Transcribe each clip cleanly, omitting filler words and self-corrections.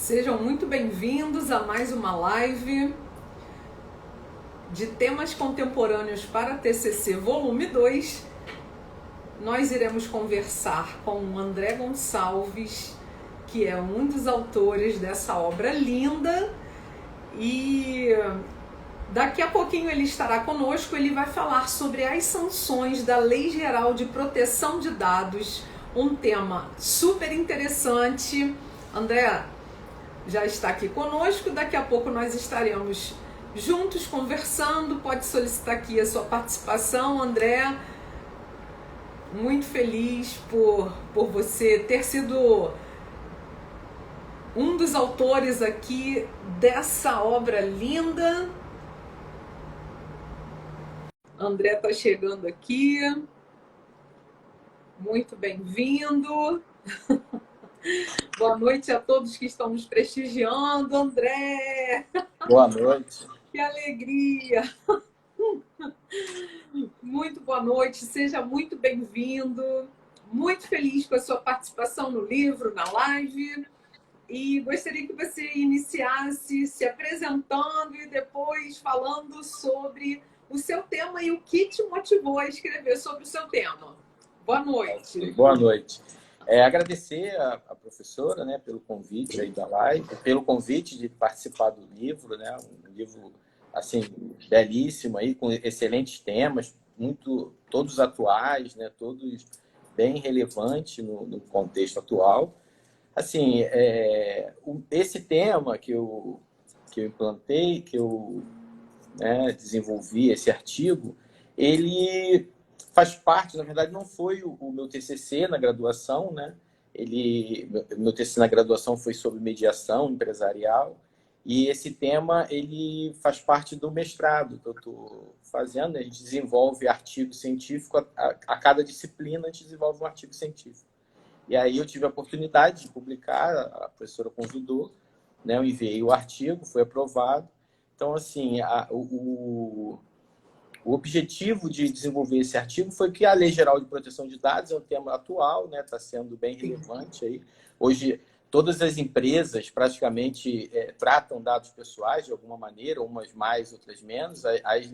Sejam muito bem-vindos a mais uma live de temas contemporâneos para TCC volume 2. Nós iremos conversar com o André Gonçalves, que é um dos autores dessa obra linda, e daqui a pouquinho ele estará conosco. Ele vai falar sobre as sanções da Lei Geral de Proteção de Dados, um tema super interessante. André já está aqui conosco, daqui a pouco nós estaremos juntos conversando. Pode solicitar aqui a sua participação, André. Muito feliz por você ter sido um dos autores aqui dessa obra linda. André está chegando aqui. Muito bem-vindo. Boa noite a todos que estão nos prestigiando. André! Boa noite. Que alegria! Muito boa noite, seja muito bem-vindo. Muito feliz com a sua participação no livro, na live. E gostaria que você iniciasse se apresentando e depois falando sobre o seu tema e o que te motivou a escrever sobre o seu tema. Boa noite. Boa noite. Agradecer a professora, né, pelo convite aí da live, pelo convite de participar do livro, né, um livro assim belíssimo aí, com excelentes temas, todos atuais, né, todos bem relevantes no contexto atual. Assim, esse tema que eu implantei, que eu desenvolvi, esse artigo, ele faz parte, na verdade, não foi o meu TCC na graduação, né? Meu TCC na graduação foi sobre mediação empresarial, e esse tema ele faz parte do mestrado que eu estou fazendo. A gente desenvolve artigo científico, a cada disciplina a gente desenvolve um artigo científico. E aí eu tive a oportunidade de publicar, a professora convidou, né? Eu enviei o artigo, foi aprovado. Então, assim, o objetivo de desenvolver esse artigo foi que a Lei Geral de Proteção de Dados é um tema atual, né? Está sendo bem relevante aí. Hoje, todas as empresas praticamente tratam dados pessoais de alguma maneira, umas mais, outras menos. As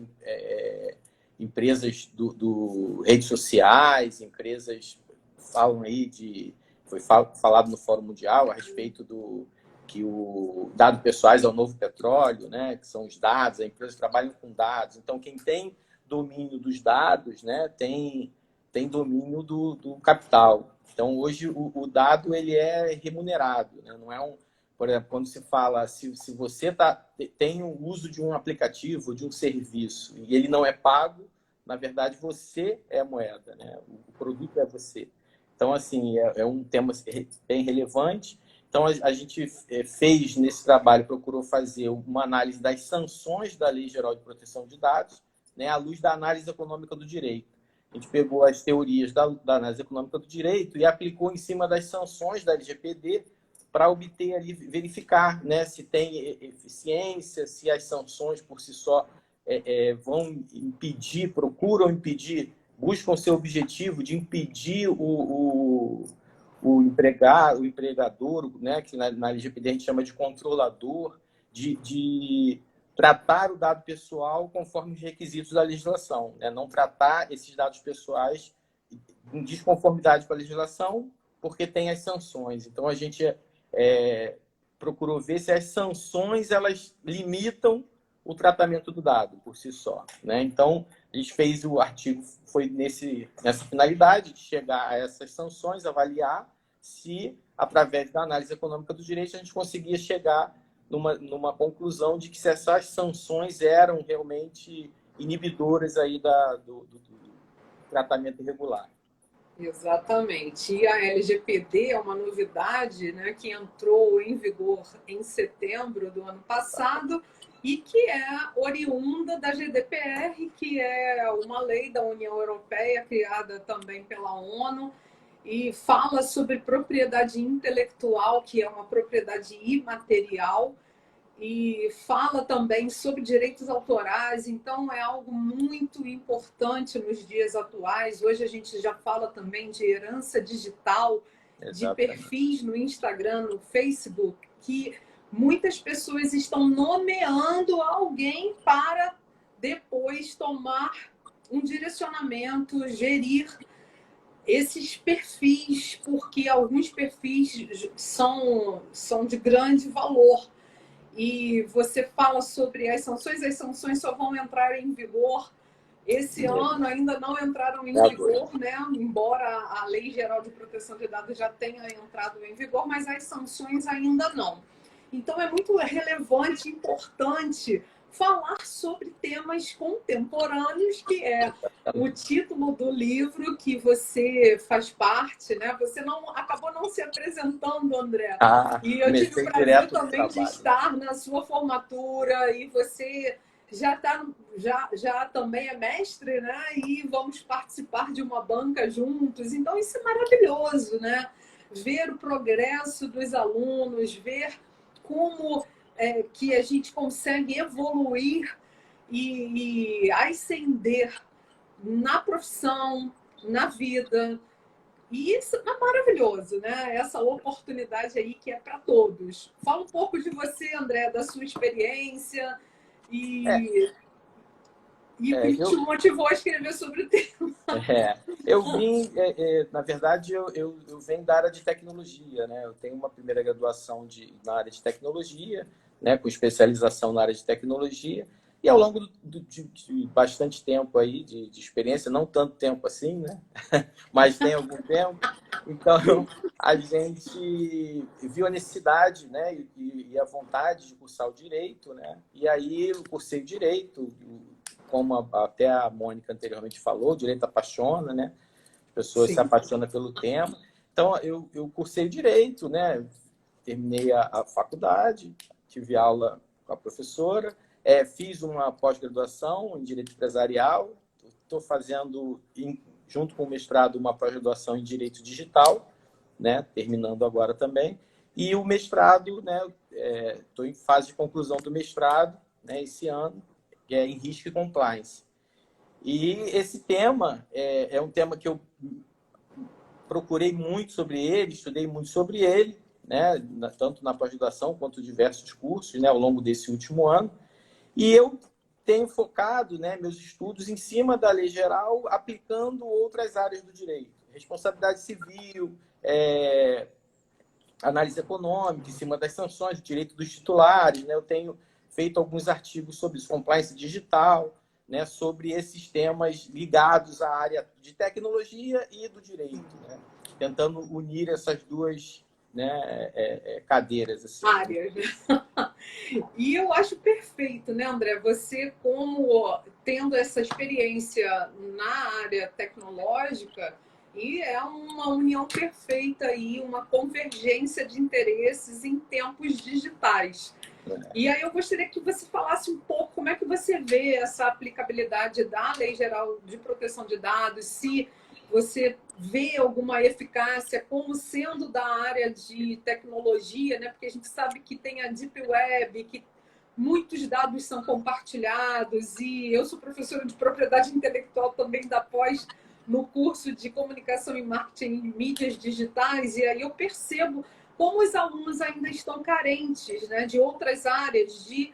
empresas do redes sociais, empresas falam aí foi falado no Fórum Mundial a respeito que o dado pessoais é o novo petróleo, né? Que são os dados, as empresas trabalham com dados. Então, quem tem domínio dos dados, né, tem domínio do capital. Então, hoje, o dado ele é remunerado, né? Não é por exemplo, quando se fala, se você tem o uso de um aplicativo, de um serviço, e ele não é pago, na verdade, você é a moeda, né? O produto é você. Então, assim, é um tema bem relevante. Então, a gente fez nesse trabalho, procurou fazer uma análise das sanções da Lei Geral de Proteção de Dados, né, à luz da análise econômica do direito. A gente pegou as teorias da análise econômica do direito e aplicou em cima das sanções da LGPD para obter ali, verificar, né, se tem eficiência, se as sanções por si só vão impedir, procuram impedir, buscam seu objetivo de impedir o empregador, né, que na LGPD a gente chama de controlador, de tratar o dado pessoal conforme os requisitos da legislação, né? Não tratar esses dados pessoais em desconformidade com a legislação, porque tem as sanções. Então, a gente procurou ver se as sanções elas limitam o tratamento do dado por si só, né? Então, a gente fez o artigo, foi nessa finalidade de chegar a essas sanções, avaliar se, através da análise econômica do direito, a gente conseguia chegar numa conclusão de que se essas sanções eram realmente inibidoras aí do tratamento irregular. Exatamente. E a LGPD é uma novidade, né, que entrou em vigor em setembro do ano passado e que é oriunda da GDPR, que é uma lei da União Europeia criada também pela ONU e fala sobre propriedade intelectual, que é uma propriedade imaterial, e fala também sobre direitos autorais. Então é algo muito importante nos dias atuais. Hoje a gente já fala também de herança digital, Exatamente. de perfis no Instagram, no Facebook, que muitas pessoas estão nomeando alguém para depois tomar um direcionamento, gerir esses perfis, porque alguns perfis são de grande valor. E você fala sobre as sanções só vão entrar em vigor esse ano, ainda não entraram em vigor, né? Embora a Lei Geral de Proteção de Dados já tenha entrado em vigor, mas as sanções ainda não. Então é muito relevante, importante falar sobre temas contemporâneos, que é o título do livro que você faz parte, né? Você acabou não se apresentando, André. E eu tive o prazer também de estar na sua formatura, e você já também é mestre, né? E vamos participar de uma banca juntos. Então isso é maravilhoso, né? Ver o progresso dos alunos, ver como que a gente consegue evoluir e ascender na profissão, na vida. E isso é maravilhoso, né? Essa oportunidade aí que é para todos. Fala um pouco de você, André, da sua experiência e que te motivou a escrever sobre o tema. Eu vim, na verdade, eu venho da área de tecnologia, né? Eu tenho uma primeira graduação na área de tecnologia, né? Com especialização na área de tecnologia, e ao longo de bastante tempo aí de experiência, não tanto tempo assim, né? Mas tem algum tempo. Então, a gente viu a necessidade, né? E a vontade de cursar o direito, né? E aí eu cursei direito, como até a Mônica anteriormente falou, o direito apaixona, né? As pessoas se apaixonam pelo tema. Então, eu cursei direito, né? Terminei a faculdade, tive aula com a professora, fiz uma pós-graduação em direito empresarial, estou fazendo, junto com o mestrado, uma pós-graduação em direito digital, né? Terminando agora também. E o mestrado, né? Estou em fase de conclusão do mestrado, né? Esse ano, que é em risco e compliance. E esse tema é um tema que eu procurei muito sobre ele, estudei muito sobre ele, né? Tanto na pós-graduação quanto diversos cursos, né? Ao longo desse último ano. E eu tenho focado, né, meus estudos em cima da lei geral, aplicando outras áreas do direito. Responsabilidade civil, análise econômica, em cima das sanções, direito dos titulares, né? Eu tenho feito alguns artigos sobre isso, compliance digital, né? Sobre esses temas ligados à área de tecnologia e do direito, né? Tentando unir essas duas, né, cadeiras. Assim. Áreas. E eu acho perfeito, né, André? Você, como tendo essa experiência na área tecnológica, e é uma união perfeita aí, uma convergência de interesses em tempos digitais. E aí eu gostaria que você falasse um pouco como é que você vê essa aplicabilidade da Lei Geral de Proteção de Dados, se você vê alguma eficácia como sendo da área de tecnologia, né? Porque a gente sabe que tem a Deep Web, que muitos dados são compartilhados, e eu sou professora de propriedade intelectual também da pós no curso de comunicação e marketing em mídias digitais, e aí eu percebo como os alunos ainda estão carentes, né, de outras áreas, de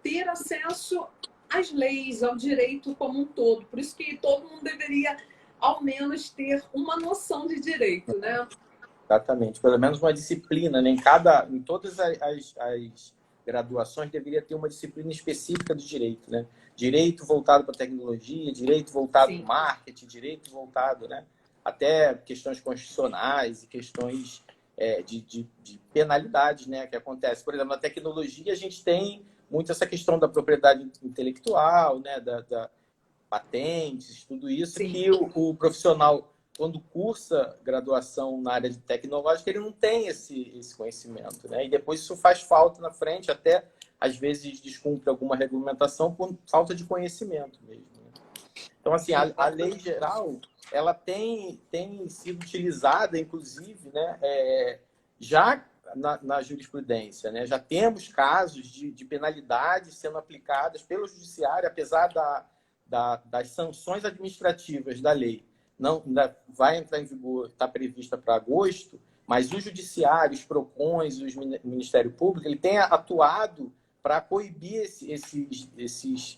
ter acesso às leis, ao direito como um todo. Por isso que todo mundo deveria, ao menos, ter uma noção de direito, né? Exatamente. Pelo menos uma disciplina, né? Em todas as graduações deveria ter uma disciplina específica de direito, né? Direito voltado para tecnologia, direito voltado para marketing, direito voltado, né? Até questões constitucionais e questões de penalidades, né? Que acontece. Por exemplo, na tecnologia a gente tem muito essa questão da propriedade intelectual, né? Da patentes, tudo isso. Sim. Que o profissional, quando cursa graduação na área de tecnológica, ele não tem esse conhecimento, né? E depois isso faz falta na frente, até às vezes descumpre alguma regulamentação por falta de conhecimento mesmo. Né? Então, assim, a lei geral, ela tem sido utilizada, inclusive, né, já na jurisprudência, né? Já temos casos de penalidades sendo aplicadas pelo judiciário, apesar das sanções administrativas da lei. Não vai entrar em vigor, está prevista para agosto, Mas o judiciário, os PROCONs, o Ministério Público, ele tem atuado para coibir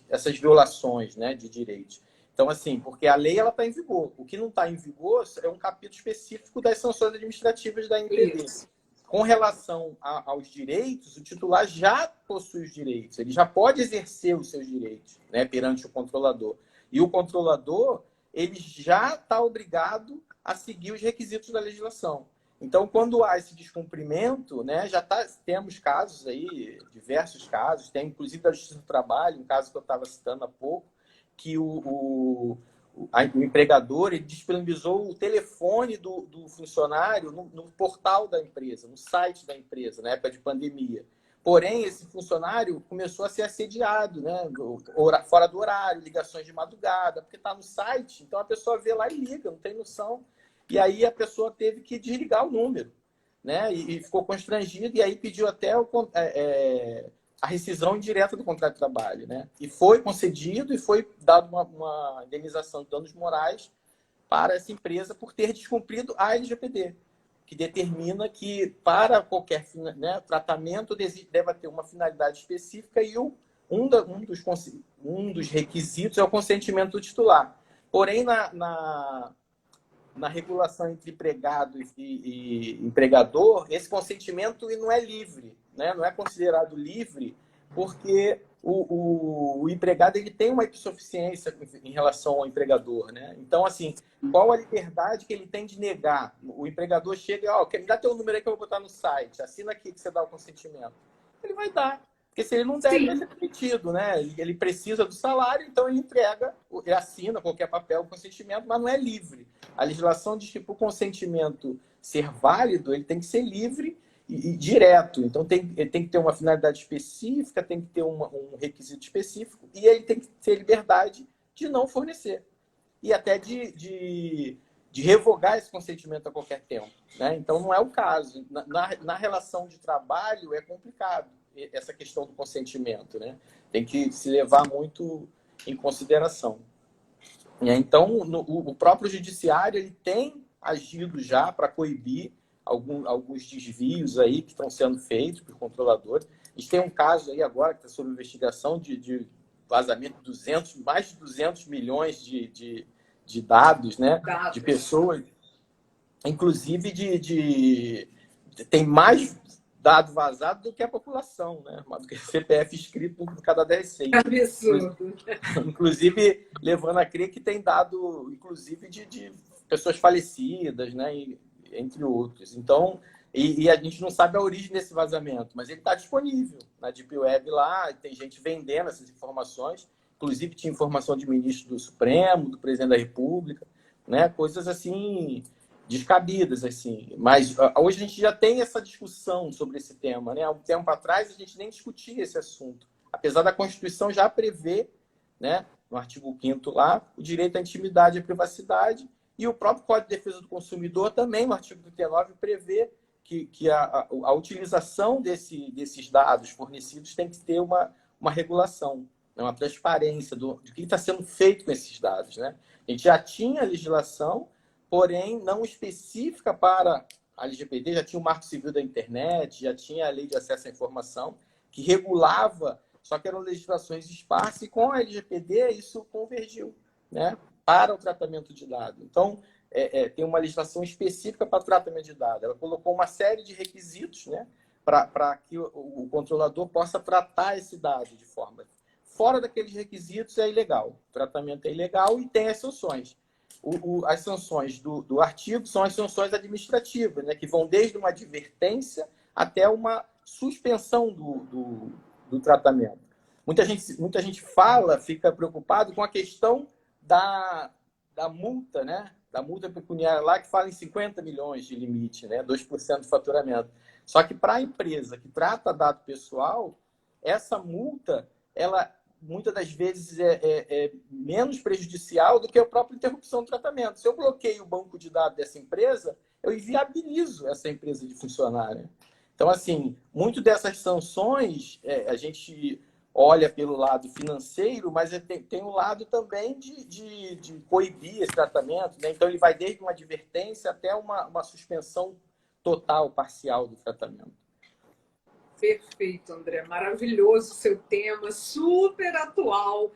essas violações, né, de direitos. Então, assim, porque a lei está em vigor. O que não está em vigor é um capítulo específico das sanções administrativas da NPD. Isso. Com relação aos direitos, o titular já possui os direitos, ele já pode exercer os seus direitos, né, perante o controlador. E o controlador, ele já está obrigado a seguir os requisitos da legislação. Então, quando há esse descumprimento, né, temos casos aí, diversos casos, tem inclusive da Justiça do Trabalho, um caso que eu estava citando há pouco, que o empregador ele disponibilizou o telefone do funcionário no portal da empresa, no site da empresa, na época de pandemia. Porém, esse funcionário começou a ser assediado, né, fora do horário, ligações de madrugada, porque está no site, então a pessoa vê lá e liga, não tem noção. E aí a pessoa teve que desligar o número, né, e ficou constrangida, e aí pediu até a rescisão indireta do contrato de trabalho, né? E foi concedido e foi dado uma indenização de danos morais para essa empresa por ter descumprido a LGPD, que determina que para qualquer, né, tratamento deve ter uma finalidade específica e um dos requisitos é o consentimento do titular. Porém, na regulação entre empregado e empregador, esse consentimento não é livre, né? Não é considerado livre, porque o empregado ele tem uma hipossuficiência em relação ao empregador, né? Então, assim, qual a liberdade que ele tem de negar? O empregador chega e me dá teu número aí que eu vou botar no site, assina aqui que você dá o consentimento. Ele vai dar. Porque se ele não der, ele vai ser demitido, né? Ele precisa do salário, então ele entrega, ele assina qualquer papel, o consentimento, mas não é livre. A legislação diz que para o consentimento ser válido, ele tem que ser livre e direto. Então ele tem que ter uma finalidade específica, tem que ter um requisito específico e ele tem que ter liberdade de não fornecer. E até de revogar esse consentimento a qualquer tempo, né? Então não é o caso. Na relação de trabalho é complicado essa questão do consentimento, né? Tem que se levar muito em consideração. Então, o próprio judiciário ele tem agido já para coibir alguns desvios aí que estão sendo feitos por controladores. A gente tem um caso aí agora que está sob investigação de vazamento de mais de 200 milhões de dados, né? De pessoas, inclusive tem mais dado vazado do que a população, né? Do que CPF escrito por cada 10 seis. Absurdo. Inclusive, levando a crer que tem dado, inclusive, de pessoas falecidas, né? Entre outros. Então, e a gente não sabe a origem desse vazamento, mas ele está disponível na Deep Web lá, tem gente vendendo essas informações, inclusive tinha informação de ministro do Supremo, do presidente da República, né? Coisas assim descabidas, assim. Mas hoje a gente já tem essa discussão sobre esse tema, né? Há um tempo atrás a gente nem discutia esse assunto, apesar da Constituição já prever, né, no artigo 5º lá, o direito à intimidade e à privacidade, e o próprio Código de Defesa do Consumidor também, no artigo 39, prevê que a utilização desses dados fornecidos tem que ter uma regulação, né, uma transparência do que está sendo feito com esses dados, né? A gente já tinha legislação, porém não específica para a LGPD, já tinha o Marco Civil da Internet, já tinha a Lei de Acesso à Informação, que regulava, só que eram legislações esparsas, e com a LGPD isso convergiu, né, para o tratamento de dados. Então, tem uma legislação específica para o tratamento de dados. Ela colocou uma série de requisitos, né, para que o controlador possa tratar esse dado de forma... Fora daqueles requisitos é ilegal. O tratamento é ilegal e tem as sanções. As sanções do artigo são as sanções administrativas, né, que vão desde uma advertência até uma suspensão do tratamento. Muita gente fica preocupado com a questão da multa, né, da multa pecuniária lá, que fala em 50 milhões de limite, né, 2% do faturamento. Só que para a empresa que trata dado pessoal, essa multa, ela muitas das vezes é menos prejudicial do que a própria interrupção do tratamento. Se eu bloqueio o banco de dados dessa empresa, eu inviabilizo essa empresa de funcionar, né? Então, assim, muito dessas sanções, a gente olha pelo lado financeiro, mas tem um lado também de coibir esse tratamento, né? Então, ele vai desde uma advertência até uma suspensão total, parcial do tratamento. Perfeito, André. Maravilhoso o seu tema, super atual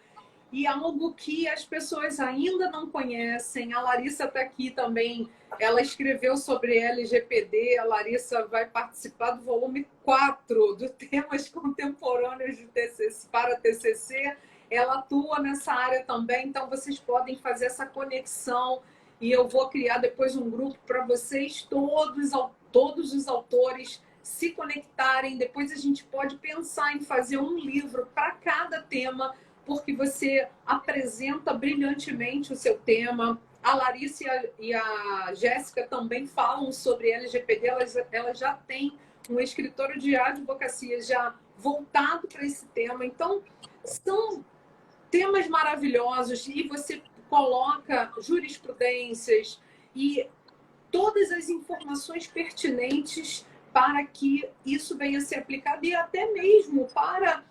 e algo que as pessoas ainda não conhecem. A Larissa está aqui também. Ela escreveu sobre LGPD. A Larissa vai participar do volume 4 do Temas Contemporâneos de TCC, para TCC. Ela atua nessa área também, então vocês podem fazer essa conexão e eu vou criar depois um grupo para vocês, todos os autores se conectarem. Depois a gente pode pensar em fazer um livro para cada tema, porque você apresenta brilhantemente o seu tema. A Larissa e a Jéssica também falam sobre LGPD, elas já têm um escritório de advocacia já voltado para esse tema. Então, são temas maravilhosos e você coloca jurisprudências e todas as informações pertinentes para que isso venha a ser aplicado e até mesmo para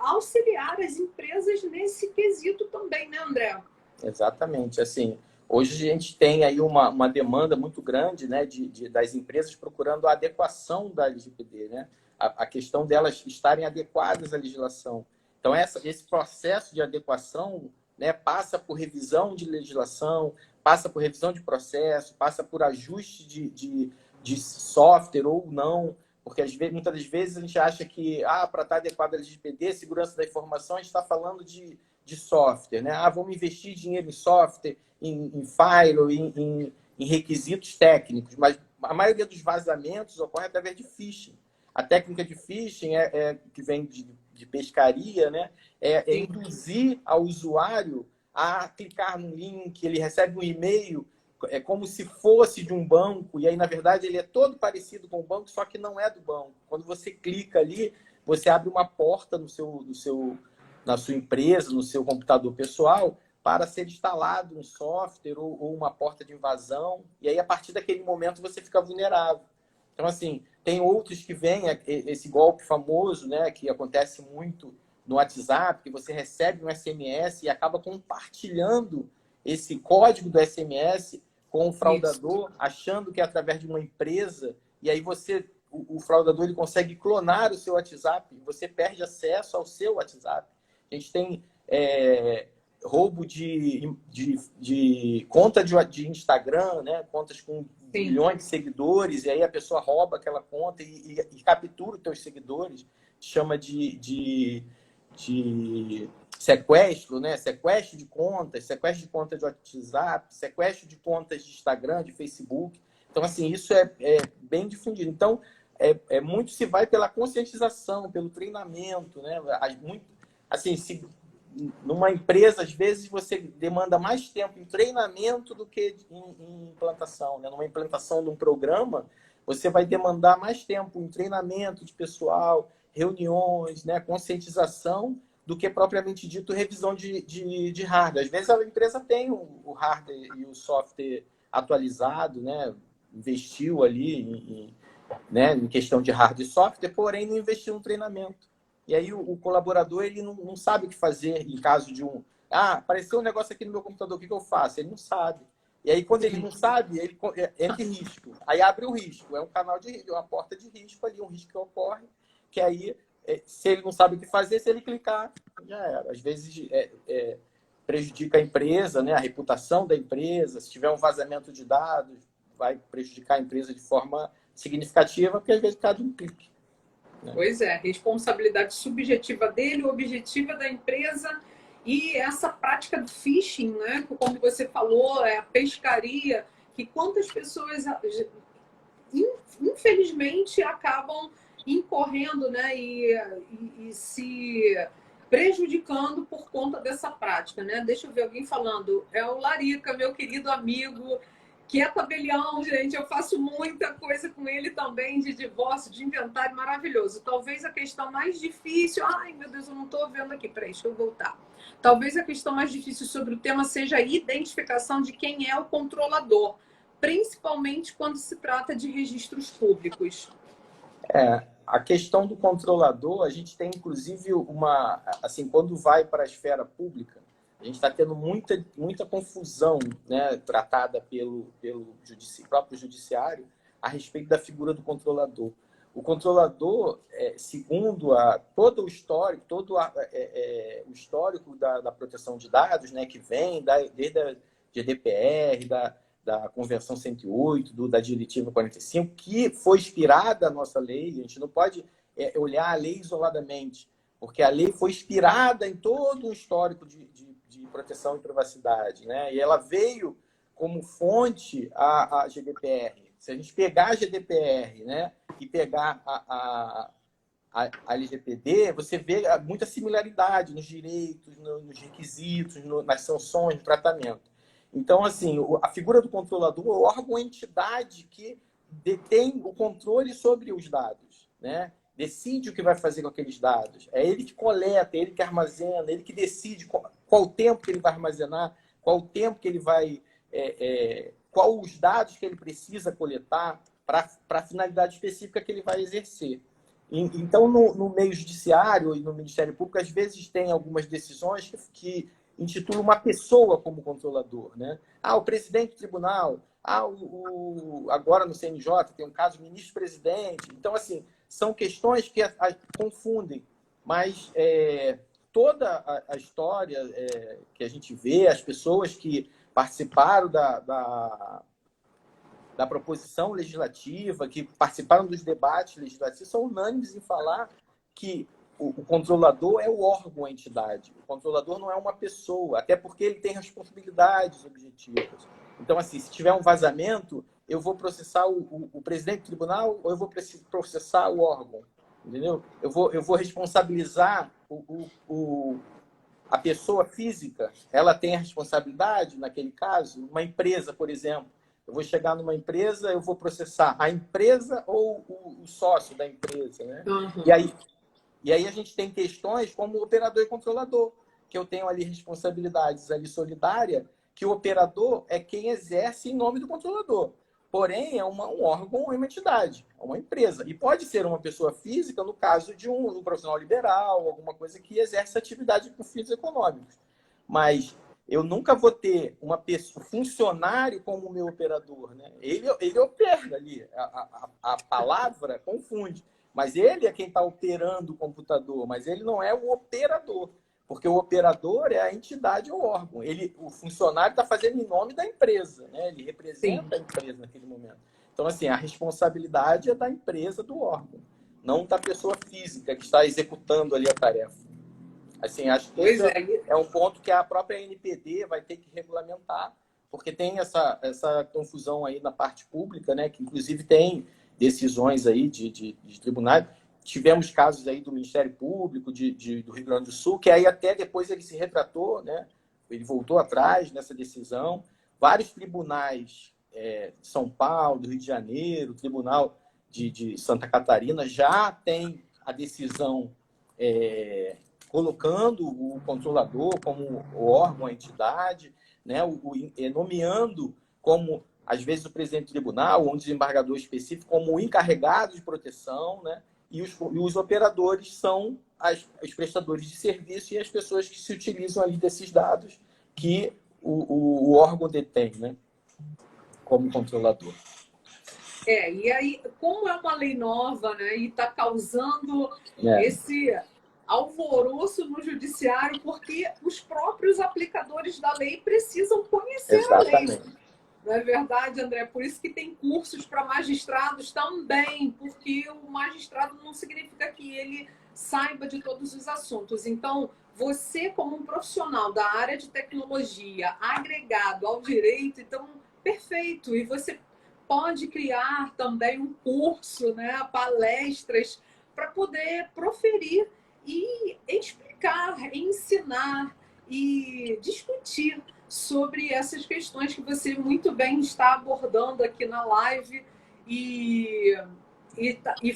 auxiliar as empresas nesse quesito também, né, André? Exatamente. Assim, hoje a gente tem aí uma demanda muito grande, né, das empresas procurando a adequação da LGPD, né? A questão delas estarem adequadas à legislação. Então, esse processo de adequação, né, passa por revisão de legislação, passa por revisão de processo, passa por ajuste de software ou não, porque muitas das vezes a gente acha que para estar adequado à LGPD, segurança da informação, a gente está falando de software, né? Vamos investir dinheiro em software, em firewall, em requisitos técnicos, mas a maioria dos vazamentos ocorre através de phishing. A técnica de phishing que vem de pescaria, né? É induzir ao usuário a clicar no link, ele recebe um e-mail, é como se fosse de um banco, e aí, na verdade, ele é todo parecido com o banco, só que não é do banco. Quando você clica ali, você abre uma porta na sua empresa, no seu computador pessoal, para ser instalado um software ou uma porta de invasão, e aí, a partir daquele momento, você fica vulnerável. Então, assim, tem outros que vêm, esse golpe famoso, né, que acontece muito no WhatsApp, que você recebe um SMS e acaba compartilhando esse código do SMS com o fraudador, achando que é através de uma empresa, e aí o fraudador ele consegue clonar o seu WhatsApp, e você perde acesso ao seu WhatsApp. A gente tem roubo de conta de Instagram, né? Contas com milhões de seguidores, e aí a pessoa rouba aquela conta e captura os teus seguidores, chama de sequestro, né? Sequestro de contas de WhatsApp, sequestro de contas de Instagram, de Facebook. Então, assim, isso é bem difundido. Então, muito se vai pela conscientização, pelo treinamento, né? Assim, numa empresa, às vezes, você demanda mais tempo em treinamento do que em implantação, né? Numa implantação de um programa, você vai demandar mais tempo em treinamento de pessoal, reuniões, né? Conscientização, do que propriamente dito revisão de hardware. Às vezes a empresa tem o hardware e o software atualizado, né? Investiu ali né? Em questão de hardware e software, porém não investiu no treinamento. E aí o colaborador ele não sabe o que fazer em caso de apareceu um negócio aqui no meu computador, o que eu faço? Ele não sabe. E aí quando ele não sabe, ele entra em risco. Aí abre um risco, é um canal uma porta de risco ali, um risco que ocorre, que aí se ele não sabe o que fazer, se ele clicar, já era. Às vezes prejudica a empresa, né? A reputação da empresa. Se tiver um vazamento de dados, vai prejudicar a empresa de forma significativa, porque às vezes cada um clique. Né? Pois é, responsabilidade subjetiva dele, objetiva da empresa e essa prática do phishing, né? Como você falou, a pescaria, que quantas pessoas infelizmente acabam incorrendo, né, e se prejudicando por conta dessa prática, né? Deixa eu ver alguém falando. É o Larica, meu querido amigo, que é tabelião, gente. Eu faço muita coisa com ele também, de divórcio, de inventário, maravilhoso. Talvez a questão mais difícil... Ai, meu Deus, eu não estou vendo aqui. Peraí, deixa eu voltar. Talvez a questão mais difícil sobre o tema seja a identificação de quem é o controlador, principalmente quando se trata de registros públicos. A questão do controlador, a gente tem inclusive assim, quando vai para a esfera pública, a gente está tendo muita confusão, né, tratada pelo próprio judiciário, a respeito da figura do controlador. O controlador, segundo todo o histórico, o histórico da proteção de dados, né, que vem desde a GDPR, da Convenção 108, da Diretiva 45, que foi inspirada a nossa lei. A gente não pode olhar a lei isoladamente, porque a lei foi inspirada em todo um histórico de proteção e privacidade, né? E ela veio como fonte a GDPR. Se a gente pegar a GDPR, né, e pegar a LGPD, você vê muita similaridade nos direitos, nos requisitos, nas sanções, no tratamento. Então, assim, a figura do controlador é o órgão ou entidade que detém o controle sobre os dados, né? Decide o que vai fazer com aqueles dados. É ele que coleta, é ele que armazena, ele que decide qual o tempo que ele vai armazenar, qual o tempo que ele vai... qual os dados que ele precisa coletar para a finalidade específica que ele vai exercer. Então, no meio judiciário e no Ministério Público, às vezes tem algumas decisões que intitulam uma pessoa como controlador, né? O presidente do tribunal, agora no CNJ tem um caso ministro-presidente. Então, assim, são questões que confundem, mas toda a história que a gente vê, as pessoas que participaram da proposição legislativa, que participaram dos debates legislativos, são unânimes em falar que o controlador é o órgão, a entidade. O controlador não é uma pessoa, até porque ele tem responsabilidades objetivas. Então, assim, se tiver um vazamento, eu vou processar o presidente do tribunal ou eu vou processar o órgão, entendeu? Eu vou responsabilizar a pessoa física, ela tem a responsabilidade, naquele caso, uma empresa, por exemplo. Eu vou chegar numa empresa, eu vou processar a empresa ou o sócio da empresa, né? Uhum. E aí a gente tem questões como operador e controlador, que eu tenho ali responsabilidades ali solidárias, que o operador é quem exerce em nome do controlador. Porém, é um órgão ou uma entidade, é uma empresa. E pode ser uma pessoa física, no caso de um profissional liberal, alguma coisa que exerce atividade com fins econômicos. Mas eu nunca vou ter uma pessoa, funcionário como meu operador, né? Ele opera ali. A palavra confunde. Mas ele é quem está operando o computador, mas ele não é o operador. Porque o operador é a entidade ou órgão. O funcionário está fazendo em nome da empresa, né? Ele representa Sim. a empresa naquele momento. Então, assim, a responsabilidade é da empresa, do órgão, não da pessoa física que está executando ali a tarefa. Assim, acho que isso é um ponto que a própria NPD vai ter que regulamentar, porque tem essa confusão aí na parte pública, né? Que inclusive tem decisões aí de tribunais. Tivemos casos aí do Ministério Público do Rio Grande do Sul, que aí até depois ele se retratou, né? Ele voltou atrás nessa decisão. Vários tribunais de São Paulo, do Rio de Janeiro, Tribunal de Santa Catarina já tem a decisão colocando o controlador como o órgão, a entidade, né? Nomeando como, às vezes, o presidente do tribunal ou um desembargador específico como o encarregado de proteção, né? E os operadores são os prestadores de serviço e as pessoas que se utilizam ali desses dados que o órgão detém, né? Como controlador. E aí, como é uma lei nova, né? E está causando esse alvoroço no judiciário, porque os próprios aplicadores da lei precisam conhecer Exatamente. a lei. Não é verdade, André? Por isso que tem cursos para magistrados também, porque o magistrado não significa que ele saiba de todos os assuntos. Então, você, como um profissional da área de tecnologia, agregado ao direito, então, perfeito. E você pode criar também um curso, né, palestras, para poder proferir e explicar, ensinar e discutir sobre essas questões que você muito bem está abordando aqui na live e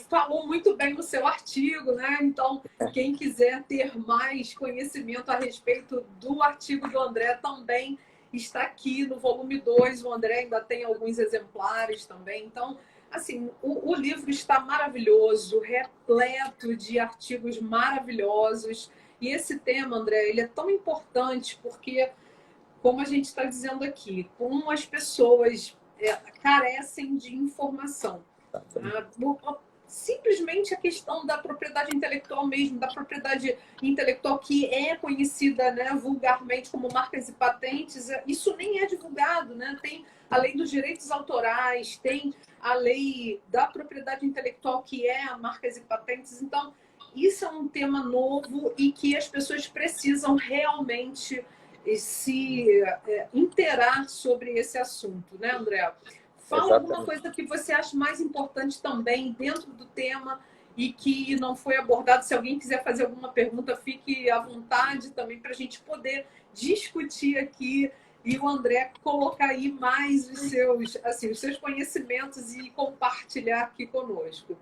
falou muito bem no seu artigo, né? Então, quem quiser ter mais conhecimento a respeito do artigo do André também está aqui no volume 2. O André ainda tem alguns exemplares também. Então, assim, o livro está maravilhoso, repleto de artigos maravilhosos. E esse tema, André, ele é tão importante porque, como a gente está dizendo aqui, como as pessoas carecem de informação. Simplesmente a questão da propriedade intelectual mesmo, da propriedade intelectual que é conhecida, né, vulgarmente como marcas e patentes, isso nem é divulgado, né? Tem a lei dos direitos autorais, tem a lei da propriedade intelectual que é a marcas e patentes. Então, isso é um tema novo e que as pessoas precisam realmente se inteirar sobre esse assunto, né, André? Fala alguma coisa que você acha mais importante também dentro do tema e que não foi abordado. Se alguém quiser fazer alguma pergunta, fique à vontade também para a gente poder discutir aqui e o André colocar aí mais os seus conhecimentos e compartilhar aqui conosco.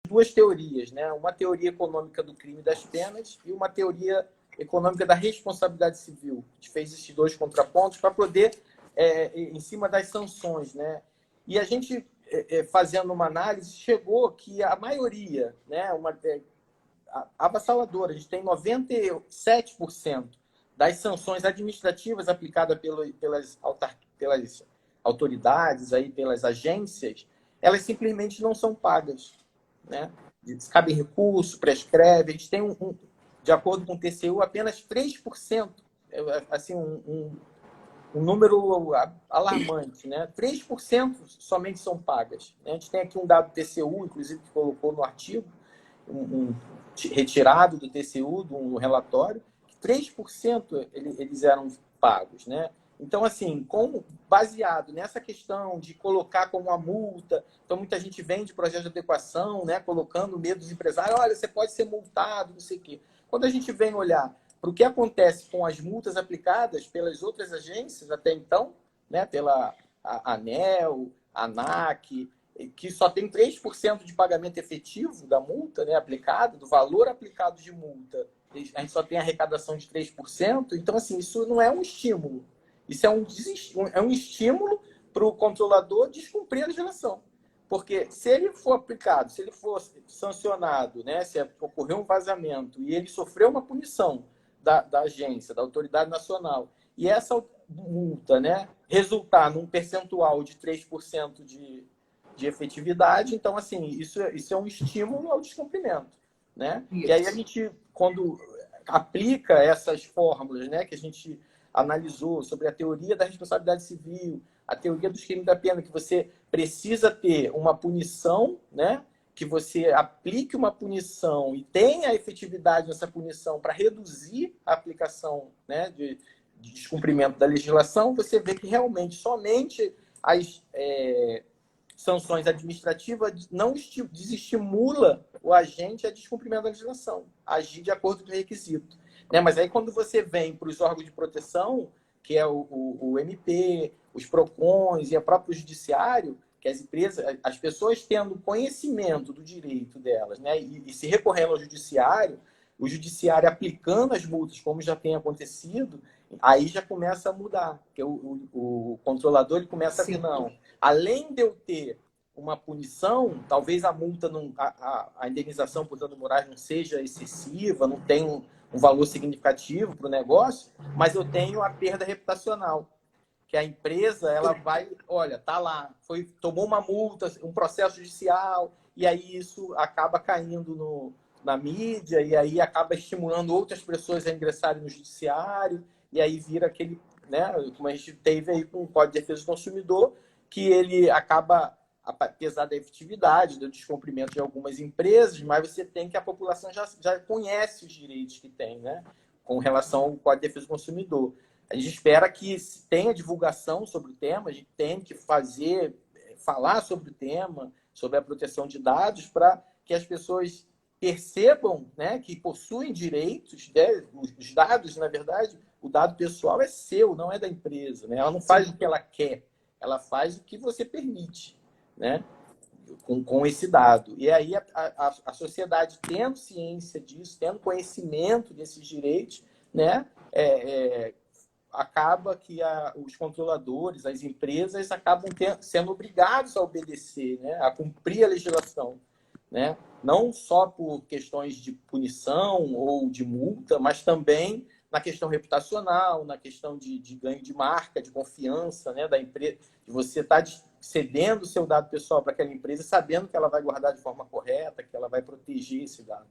Duas teorias, né? Uma teoria econômica do crime e das penas e uma teoria econômica da responsabilidade civil. A gente fez esses dois contrapontos para poder, em cima das sanções, né? E a gente, fazendo uma análise, chegou que a maioria, né, avassaladora, a gente tem 97% das sanções administrativas aplicadas pelas autoridades, aí, pelas agências, elas simplesmente não são pagas, né? Cabe recurso, prescreve. A gente tem, de acordo com o TCU, apenas 3%, assim, um número alarmante, né? 3% somente são pagas. A gente tem aqui um dado do TCU, inclusive, que colocou no artigo, retirado do TCU, do relatório, que 3% eles eram pagos, né? Então, assim, baseado nessa questão de colocar como uma multa, então muita gente vem de projeto de adequação, né, colocando medo dos empresários, olha, você pode ser multado, não sei o quê. Quando a gente vem olhar para o que acontece com as multas aplicadas pelas outras agências até então, né, pela ANEEL, ANAC, que só tem 3% de pagamento efetivo da multa, né, aplicado, do valor aplicado de multa, a gente só tem arrecadação de 3%, então, assim, isso não é um estímulo. Isso é um estímulo para o controlador descumprir a legislação. Porque se ele for aplicado, se ele for sancionado, né, se ocorrer um vazamento e ele sofreu uma punição da agência, da autoridade nacional, e essa multa, né, resultar num percentual de 3% de efetividade, então, assim, isso é um estímulo ao descumprimento, né? E aí a gente, quando aplica essas fórmulas, né, que a gente analisou sobre a teoria da responsabilidade civil, a teoria dos crimes da pena, que você precisa ter uma punição, né, que você aplique uma punição e tenha efetividade nessa punição para reduzir a aplicação, né, de descumprimento da legislação, você vê que realmente somente as sanções administrativas não desestimula o agente a descumprimento da legislação, agir de acordo com o requisito. Né? Mas aí quando você vem para os órgãos de proteção, que é o MP, os PROCONs e o próprio judiciário, que as empresas, as pessoas tendo conhecimento do direito delas, né? e se recorrendo ao judiciário, o judiciário aplicando as multas, como já tem acontecido, aí já começa a mudar. Porque o controlador ele começa a ver, não, além de eu ter uma punição, talvez a multa, a indenização por dano morais não seja excessiva, não tem um valor significativo para o negócio, mas eu tenho a perda reputacional. Que a empresa, ela vai, olha, tá lá, tomou uma multa, um processo judicial, e aí isso acaba caindo na mídia, e aí acaba estimulando outras pessoas a ingressarem no judiciário, e aí vira aquele, né, como a gente teve aí com o Código de Defesa do Consumidor, que ele acaba, apesar da efetividade, do descumprimento de algumas empresas, mas você tem que a população já conhece os direitos que tem, né, com relação ao Código de Defesa do Consumidor. A gente espera que tenha divulgação sobre o tema, a gente tem que falar sobre o tema, sobre a proteção de dados, para que as pessoas percebam, né, que possuem direitos, né? Os dados, na verdade, o dado pessoal é seu, não é da empresa. Né? Ela não faz o que ela quer, ela faz o que você permite, né? Com esse dado. E aí a sociedade tendo ciência disso, tendo conhecimento desses direitos, né, acaba que os controladores, as empresas, acabam sendo obrigados a obedecer, né, a cumprir a legislação. né? Não só por questões de punição ou de multa, mas também na questão reputacional, na questão de ganho de marca, de confiança, né, da empresa, de você estar cedendo o seu dado pessoal para aquela empresa, sabendo que ela vai guardar de forma correta, que ela vai proteger esse dado.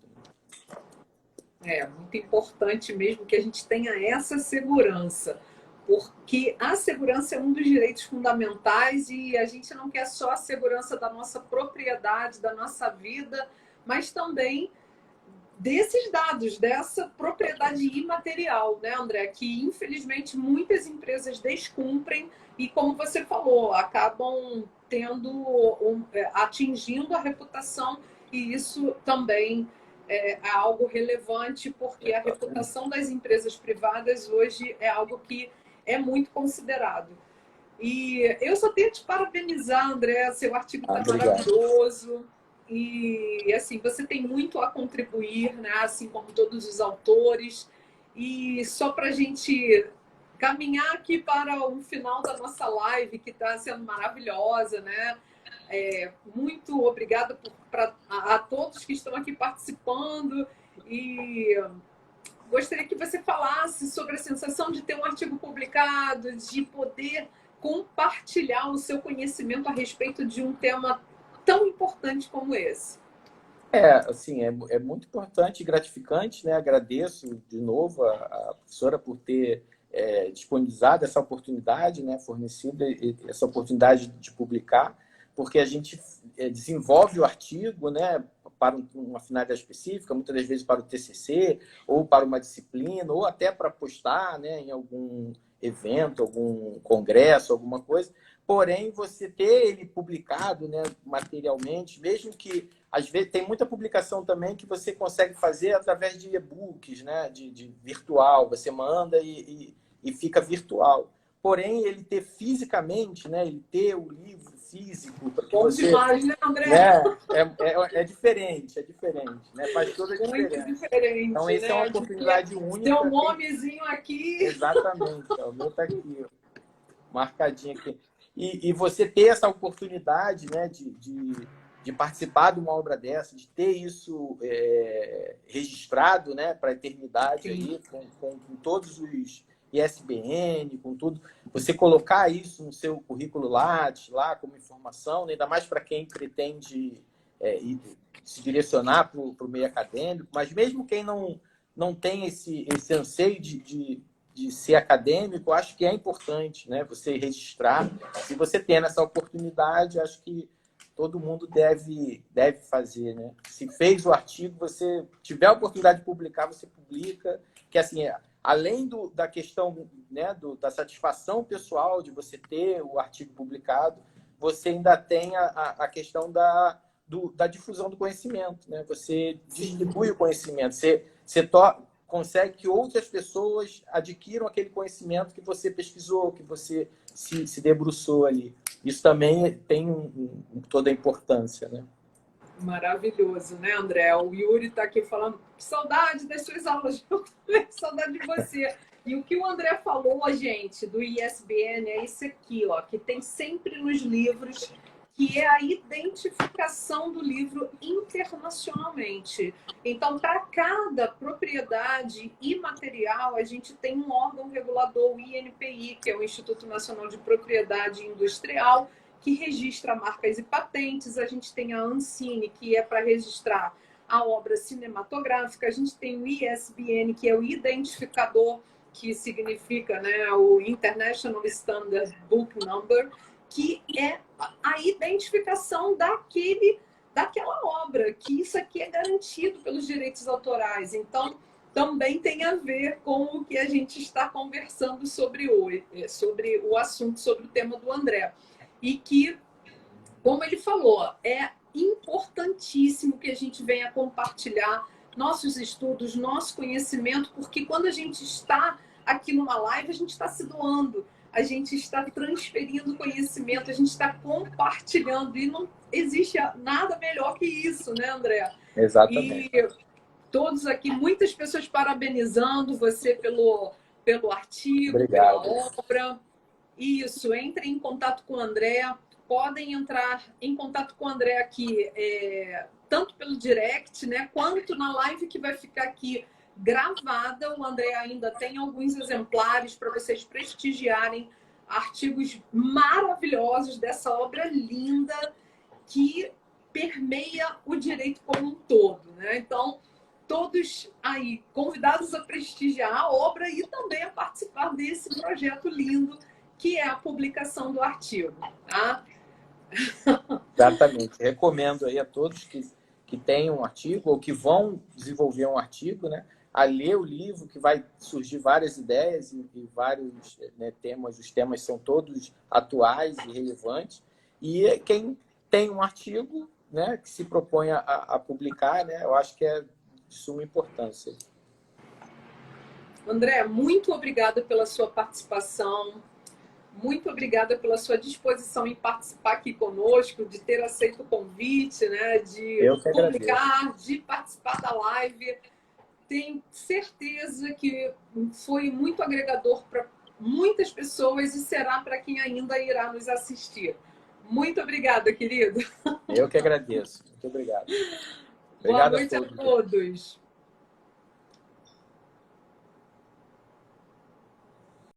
É muito importante mesmo que a gente tenha essa segurança, porque a segurança é um dos direitos fundamentais e a gente não quer só a segurança da nossa propriedade, da nossa vida, mas também desses dados, dessa propriedade imaterial, né, André? Que infelizmente muitas empresas descumprem e, como você falou, acabam atingindo a reputação, e isso também é algo relevante, porque a reputação das empresas privadas hoje é algo que é muito considerado. E eu só tenho que te parabenizar, André, seu artigo está maravilhoso. E assim, você tem muito a contribuir, né? Assim como todos os autores. E só para a gente caminhar aqui para o final da nossa live, que está sendo maravilhosa, né? Muito obrigada a todos que estão aqui participando. E gostaria que você falasse sobre a sensação de ter um artigo publicado, de poder compartilhar o seu conhecimento a respeito de um tema tão importante como esse. Assim, é muito importante e gratificante, né? Agradeço de novo a professora por ter disponibilizado essa oportunidade, né? Fornecido essa oportunidade de publicar, porque a gente desenvolve o artigo, né? Para uma finalidade específica, muitas das vezes para o TCC, ou para uma disciplina, ou até para postar, né? Em algum evento, algum congresso, alguma coisa. Porém, você ter ele publicado, né, materialmente, mesmo que às vezes tem muita publicação também que você consegue fazer através de e-books, né, de virtual, você manda e fica virtual. Porém, ele ter fisicamente, né, ele ter o livro físico, para que você... demais, né, André? É diferente, né? Faz toda a diferença. Muito diferente, então, essa é uma oportunidade única. Seu nomezinho aqui. Exatamente, o meu está aqui, marcadinho aqui. E você ter essa oportunidade, né, de participar de uma obra dessa, de ter isso registrado, né, para a eternidade, aí, com todos os ISBN, com tudo, você colocar isso no seu currículo Lattes, lá como informação, né, ainda mais para quem pretende se direcionar para o meio acadêmico, mas mesmo quem não tem esse anseio de ser acadêmico, acho que é importante, né, você registrar. Se você tem essa oportunidade, acho que todo mundo deve fazer, né? Se fez o artigo, você tiver a oportunidade de publicar, você publica, que assim, além da questão, né, da satisfação pessoal de você ter o artigo publicado, você ainda tem a questão da difusão do conhecimento, né? Você distribui o conhecimento, você consegue que outras pessoas adquiram aquele conhecimento que você pesquisou, que você se debruçou ali. Isso também tem toda a importância, né? Maravilhoso, né, André? O Yuri está aqui falando, saudade das suas aulas, saudade de você. E o que o André falou, gente, do ISBN é isso aqui, ó, que tem sempre nos livros, que é a identificação do livro internacionalmente. Então, para cada propriedade imaterial, a gente tem um órgão regulador, o INPI, que é o Instituto Nacional de Propriedade Industrial, que registra marcas e patentes. A gente tem a Ancine, que é para registrar a obra cinematográfica. A gente tem o ISBN, que é o identificador, que significa, né, o International Standard Book Number, que é a identificação daquela obra, que isso aqui é garantido pelos direitos autorais. Então, também tem a ver com o que a gente está conversando sobre o assunto, sobre o tema do André. E que, como ele falou, é importantíssimo que a gente venha compartilhar nossos estudos, nosso conhecimento, porque quando a gente está aqui numa live, a gente está se doando, a gente está transferindo conhecimento, a gente está compartilhando, e não existe nada melhor que isso, né, André? Exatamente. E todos aqui, muitas pessoas parabenizando você pelo artigo, Obrigado. pela obra. Isso, entrem em contato com o André, podem entrar em contato com o André aqui, tanto pelo direct, né, quanto na live que vai ficar aqui gravada. O André ainda tem alguns exemplares para vocês prestigiarem, artigos maravilhosos dessa obra linda que permeia o direito como um todo, né? Então, todos aí convidados a prestigiar a obra e também a participar desse projeto lindo que é a publicação do artigo, tá? Exatamente. Recomendo aí a todos que têm um artigo ou que vão desenvolver um artigo, né, a ler o livro, que vai surgir várias ideias e vários, né, temas. Os temas são todos atuais e relevantes. E quem tem um artigo, né, que se propõe a publicar, né, eu acho que é de suma importância. André, muito obrigada pela sua participação. Muito obrigada pela sua disposição em participar aqui conosco, de ter aceito o convite, né, de publicar, de participar da live. Tenho certeza que foi muito agregador para muitas pessoas e será para quem ainda irá nos assistir. Muito obrigada, querido. Eu que agradeço. Muito obrigado. Boa noite a todos.